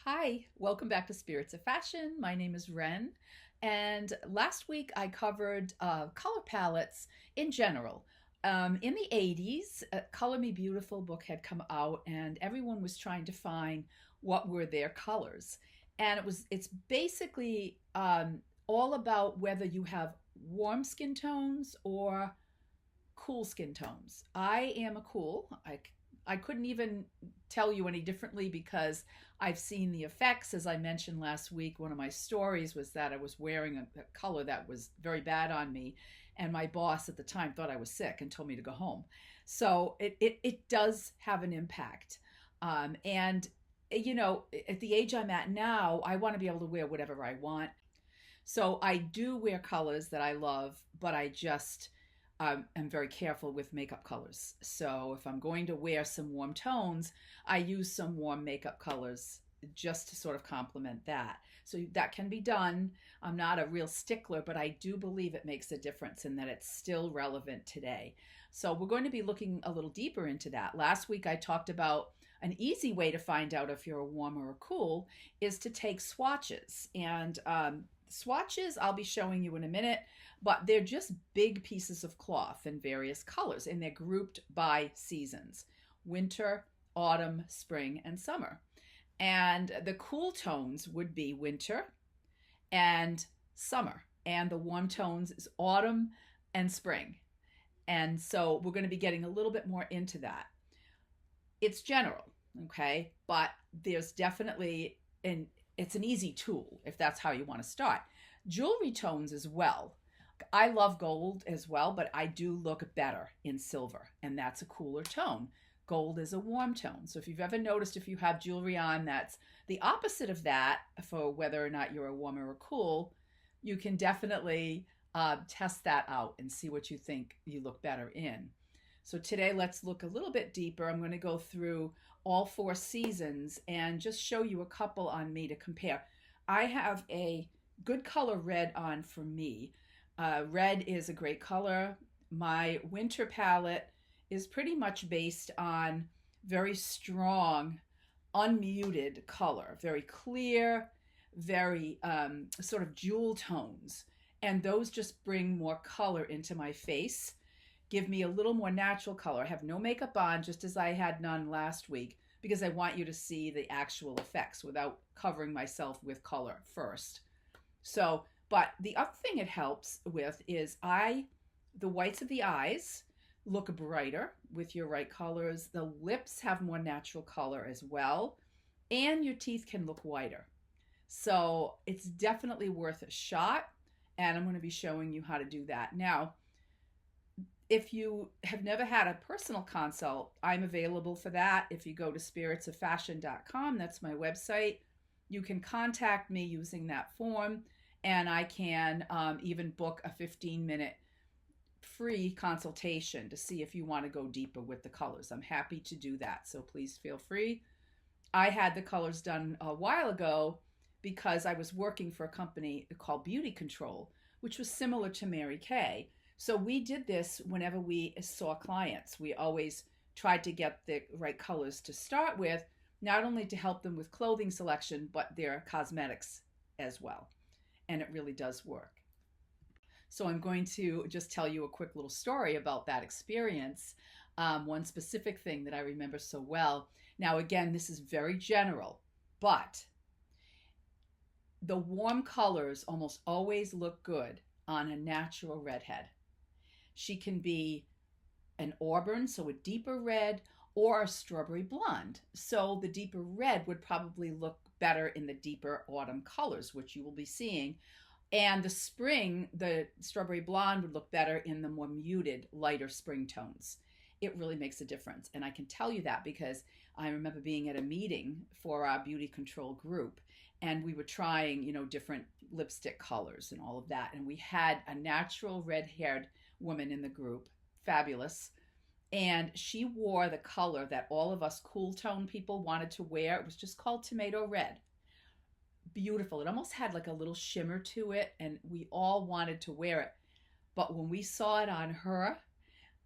Hi, welcome back to Spirits of Fashion. My name is Ren, and last week I covered color palettes in general. In the 80s, Color Me Beautiful book had come out, and everyone was trying to find what were their colors. And it's basically all about whether you have warm skin tones or cool skin tones. I am a cool. I couldn't even tell you any differently because I've seen the effects. As I mentioned last week, one of my stories was that I was wearing a color that was very bad on me, and my boss at the time thought I was sick and told me to go home. So it does have an impact. And, at the age I'm at now, I want to be able to wear whatever I want. So I do wear colors that I love, but I just am very careful with makeup colors. So if I'm going to wear some warm tones, I use some warm makeup colors just to sort of complement that. So that can be done. I'm not a real stickler, but I do believe it makes a difference and that it's still relevant today. So we're going to be looking a little deeper into that. Last week I talked about an easy way to find out if you're a warm or a cool is to take swatches. And swatches I'll be showing you in a minute, but they're just big pieces of cloth in various colors, and they're grouped by seasons: winter, autumn, spring, and summer. And the cool tones would be winter and summer, and the warm tones is autumn and spring. And so we're going to be getting a little bit more into that. It's general, okay? But there's definitely it's an easy tool if that's how you want to start. Jewelry tones as well. I love gold as well, but I do look better in silver, and that's a cooler tone. Gold is a warm tone. So if you've ever noticed, if you have jewelry on that's the opposite of that, for whether or not you're a warm or a cool, you can definitely test that out and see what you think you look better in. So today, let's look a little bit deeper. I'm going to go through all four seasons and just show you a couple on me to compare. I have a good color red on for me. Red is a great color. My winter palette is pretty much based on very strong, unmuted color, very clear, very sort of jewel tones. And those just bring more color into my face, give me a little more natural color. I have no makeup on, just as I had none last week, because I want you to see the actual effects without covering myself with color first. So, but the other thing it helps with is the whites of the eyes look brighter with your right colors. The lips have more natural color as well, and your teeth can look whiter. So it's definitely worth a shot, and I'm going to be showing you how to do that. Now, if you have never had a personal consult, I'm available for that. If you go to SpiritsOfFashion.com, that's my website, you can contact me using that form, and I can even book a 15-minute free consultation to see if you want to go deeper with the colors. I'm happy to do that, so please feel free. I had the colors done a while ago because I was working for a company called Beauty Control, which was similar to Mary Kay. So we did this whenever we saw clients. We always tried to get the right colors to start with, not only to help them with clothing selection, but their cosmetics as well. And it really does work. So I'm going to just tell you a quick little story about that experience. One specific thing that I remember so well. Now, again, this is very general, but the warm colors almost always look good on a natural redhead. She can be an auburn, so a deeper red, or a strawberry blonde. So the deeper red would probably look better in the deeper autumn colors, which you will be seeing. And the spring, the strawberry blonde would look better in the more muted, lighter spring tones. It really makes a difference. And I can tell you that because I remember being at a meeting for our beauty control group, and we were trying, different lipstick colors and all of that. And we had a natural red-haired woman in the group, fabulous. And she wore the color that all of us cool tone people wanted to wear. It was just called tomato red. Beautiful. It almost had like a little shimmer to it, and we all wanted to wear it. But when we saw it on her,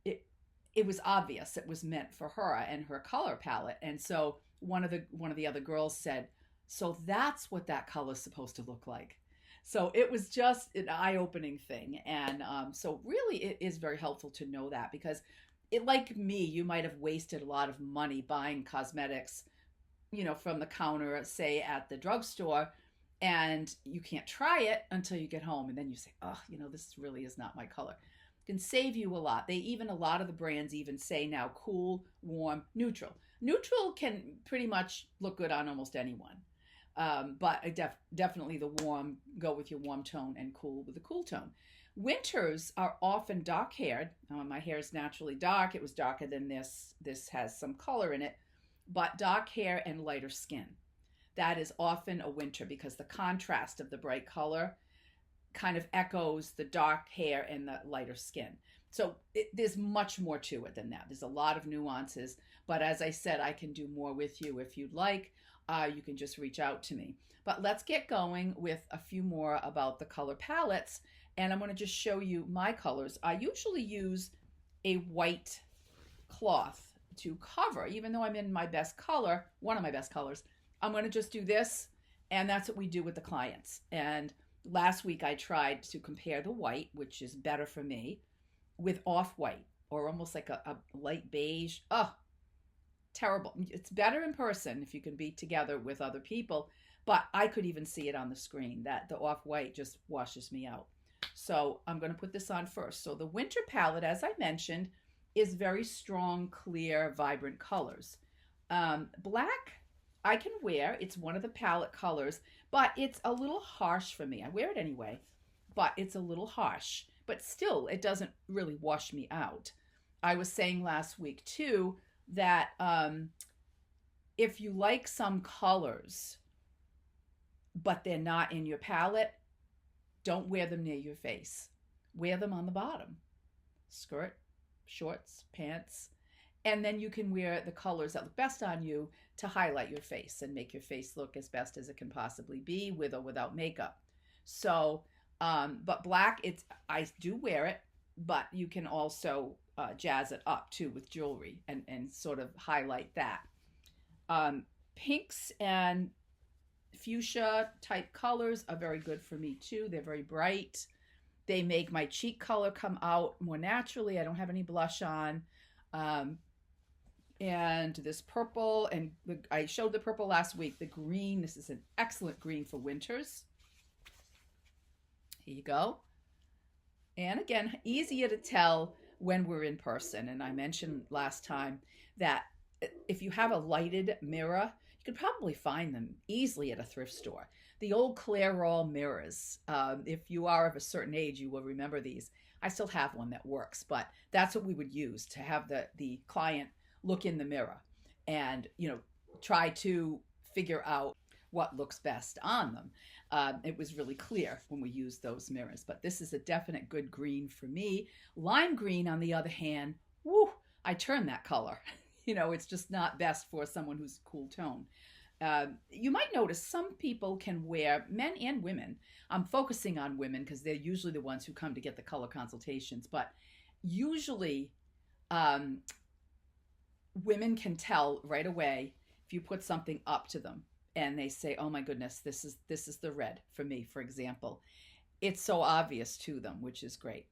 it was obvious it was meant for her and her color palette. And so one of the other girls said, So that's what that color is supposed to look like. So it was just an eye-opening thing. And so really it is very helpful to know that, because it, like me, you might have wasted a lot of money buying cosmetics, from the counter, say at the drugstore, and you can't try it until you get home. And then you say, oh, this really is not my color. It can save you a lot. A lot of the brands even say now cool, warm, neutral. Neutral can pretty much look good on almost anyone. But definitely the warm, go with your warm tone, and cool with the cool tone. Winters are often dark haired. My hair is naturally dark. It was darker than this. This has some color in it, but dark hair and lighter skin. That is often a winter, because the contrast of the bright color kind of echoes the dark hair and the lighter skin. So there's much more to it than that. There's a lot of nuances, but as I said, I can do more with you if you'd like. You can just reach out to me. But let's get going with a few more about the color palettes, and I'm going to just show you my colors. I usually use a white cloth to cover, even though I'm in my best color, one of my best colors. I'm going to just do this, and that's what we do with the clients. And last week I tried to compare the white, which is better for me, with off-white, or almost like a light beige. Oh, terrible. It's better in person if you can be together with other people, but I could even see it on the screen that the off-white just washes me out. So I'm going to put this on first. So the winter palette, as I mentioned, is very strong, clear, vibrant colors. Black I can wear. It's one of the palette colors, but it's a little harsh for me. I wear it anyway, but it's a little harsh. But still, it doesn't really wash me out. I was saying last week, too, that if you like some colors, but they're not in your palette, don't wear them near your face. Wear them on the bottom. Skirt, shorts, pants. And then you can wear the colors that look best on you to highlight your face and make your face look as best as it can possibly be, with or without makeup. So, but black, I do wear it, but you can also jazz it up too with jewelry and sort of highlight that. Pinks and fuchsia type colors are very good for me too. They're very bright. They make my cheek color come out more naturally. I don't have any blush on. And this purple, and I showed the purple last week. The green, this is an excellent green for winters. Here you go. And again, easier to tell when we're in person. And I mentioned last time that if you have a lighted mirror, you could probably find them easily at a thrift store. The old Clairol mirrors. If you are of a certain age, you will remember these. I still have one that works, but that's what we would use to have the client look in the mirror and, try to figure out what looks best on them. It was really clear when we used those mirrors, but this is a definite good green for me. Lime green, on the other hand, woo, I turn that color. It's just not best for someone who's cool tone. You might notice some people can wear, men and women. I'm focusing on women because they're usually the ones who come to get the color consultations, but usually women can tell right away if you put something up to them and they say, oh my goodness, this is the red for me, for example. It's so obvious to them, which is great.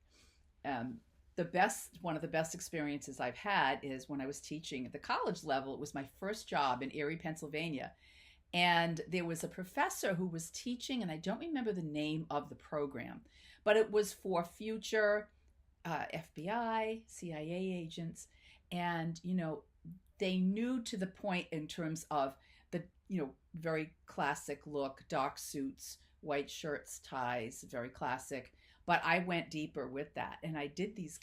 One of the best experiences I've had is when I was teaching at the college level. It was my first job in Erie, Pennsylvania. And there was a professor who was teaching, and I don't remember the name of the program, but it was for future FBI, CIA agents. And, they knew to the point in terms of the, very classic look, dark suits, white shirts, ties, very classic. But I went deeper with that, and I did these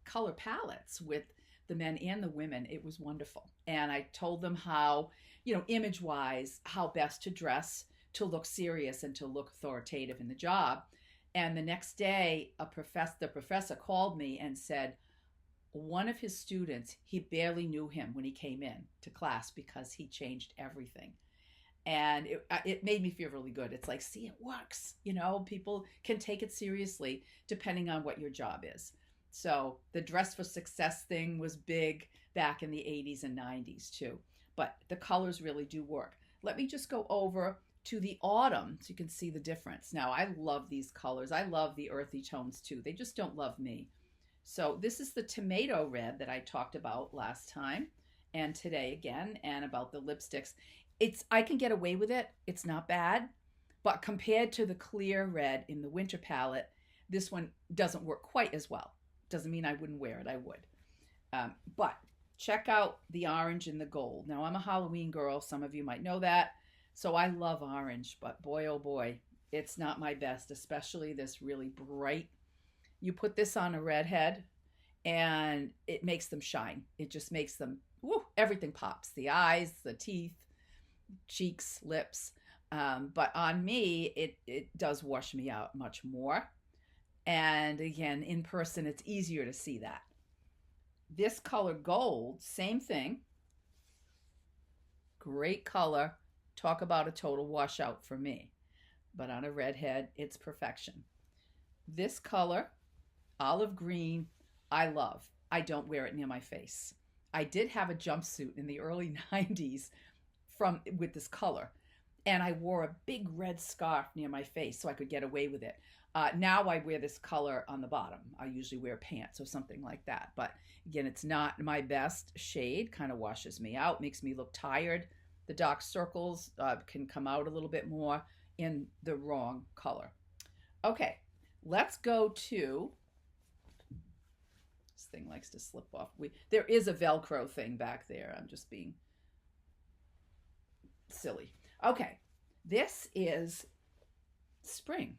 color palettes with the men and the women. It was wonderful. And I told them how, image-wise, how best to dress to look serious and to look authoritative in the job. And the next day, the professor called me and said, one of his students, he barely knew him when he came in to class because he changed everything. And it made me feel really good. It's like, see, it works. People can take it seriously depending on what your job is. So the dress for success thing was big back in the 80s and 90s too. But the colors really do work. let me just go over to the autumn so you can see the difference. Now, I love these colors. I love the earthy tones too. They just don't love me. So this is the tomato red that I talked about last time and today again, and about the lipsticks. I can get away with it. It's not bad. But compared to the clear red in the winter palette, this one doesn't work quite as well. Doesn't mean I wouldn't wear it. I would. But check out the orange and the gold. Now, I'm a Halloween girl. Some of you might know that. So I love orange, but boy, oh boy, it's not my best, especially this really bright. You put this on a redhead and it makes them shine. It just makes them, woo, everything pops. The eyes, the teeth, cheeks, lips. But on me, it does wash me out much more. And again, in person, it's easier to see that. This color gold, same thing. Great color. Talk about a total washout for me. But on a redhead, it's perfection. This color, olive green, I love. I don't wear it near my face. I did have a jumpsuit in the early 90s with this color. And I wore a big red scarf near my face so I could get away with it. Now I wear this color on the bottom. I usually wear pants or something like that. But again, it's not my best shade. Kind of washes me out, makes me look tired. The dark circles can come out a little bit more in the wrong color. Okay, let's go to, this thing likes to slip off. There is a Velcro thing back there. I'm just being silly. Okay, this is spring.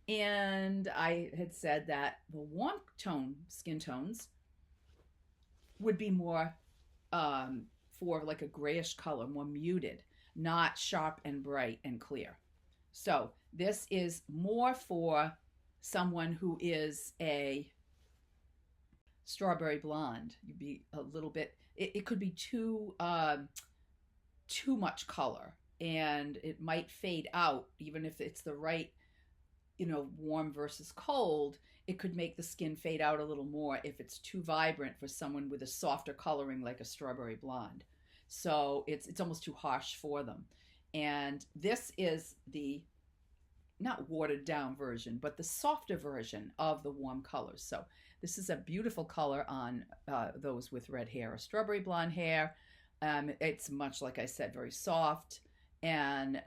And I had said that the warm tone skin tones would be more for like a grayish color, more muted, not sharp and bright and clear. So this is more for someone who is a strawberry blonde. You'd be a little bit, it could be too much color, and it might fade out even if it's the right, warm versus cold. It could make the skin fade out a little more if it's too vibrant for someone with a softer coloring like a strawberry blonde. So it's almost too harsh for them. And this is the not watered down version, but the softer version of the warm colors. So this is a beautiful color on those with red hair or strawberry blonde hair. It's much, like I said, very soft and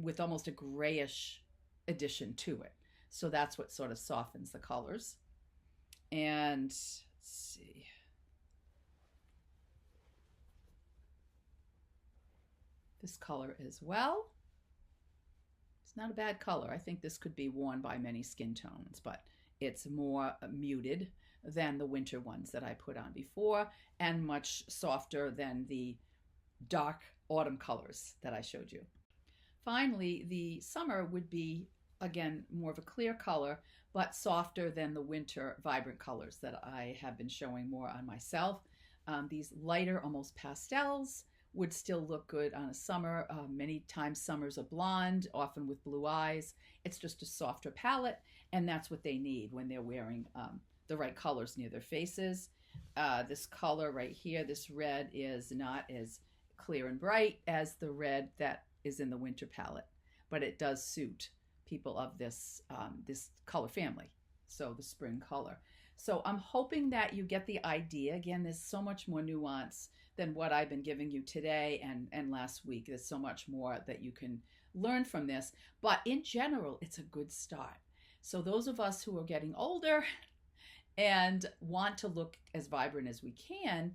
with almost a grayish addition to it. So that's what sort of softens the colors. And let's see. This color as well. It's not a bad color. I think this could be worn by many skin tones, but it's more muted than the winter ones that I put on before, and much softer than the dark autumn colors that I showed you. Finally, the summer would be, again, more of a clear color, but softer than the winter vibrant colors that I have been showing more on myself. These lighter, almost pastels, would still look good on a summer. Many times summers are blonde, often with blue eyes. It's just a softer palette, and that's what they need when they're wearing the right colors near their faces. This color right here, this red, is not as clear and bright as the red that is in the winter palette, but it does suit people of this color family, so the spring color. So I'm hoping that you get the idea. Again, there's so much more nuance than what I've been giving you today and last week. There's so much more that you can learn from this, but in general, it's a good start. So those of us who are getting older and want to look as vibrant as we can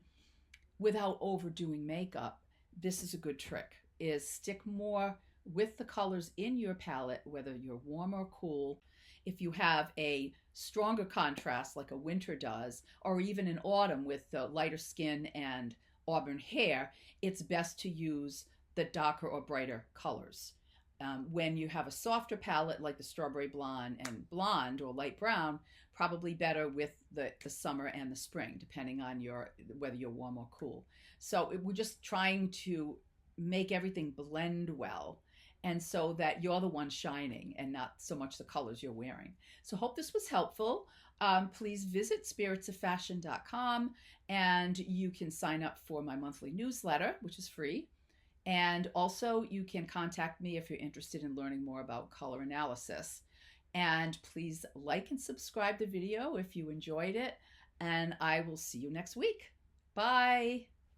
without overdoing makeup, this is a good trick, is stick more with the colors in your palette, whether you're warm or cool. If you have a stronger contrast like a winter does, or even in autumn with the lighter skin and auburn hair, it's best to use the darker or brighter colors. When you have a softer palette like the strawberry blonde and blonde or light brown, probably better with the summer and the spring, depending on whether you're warm or cool. So we're just trying to make everything blend well, and so that you're the one shining and not so much the colors you're wearing. So hope this was helpful. Please visit SpiritsOfFashion.com, and you can sign up for my monthly newsletter, which is free. And also, you can contact me if you're interested in learning more about color analysis. And please like and subscribe the video if you enjoyed it. And I will see you next week. Bye.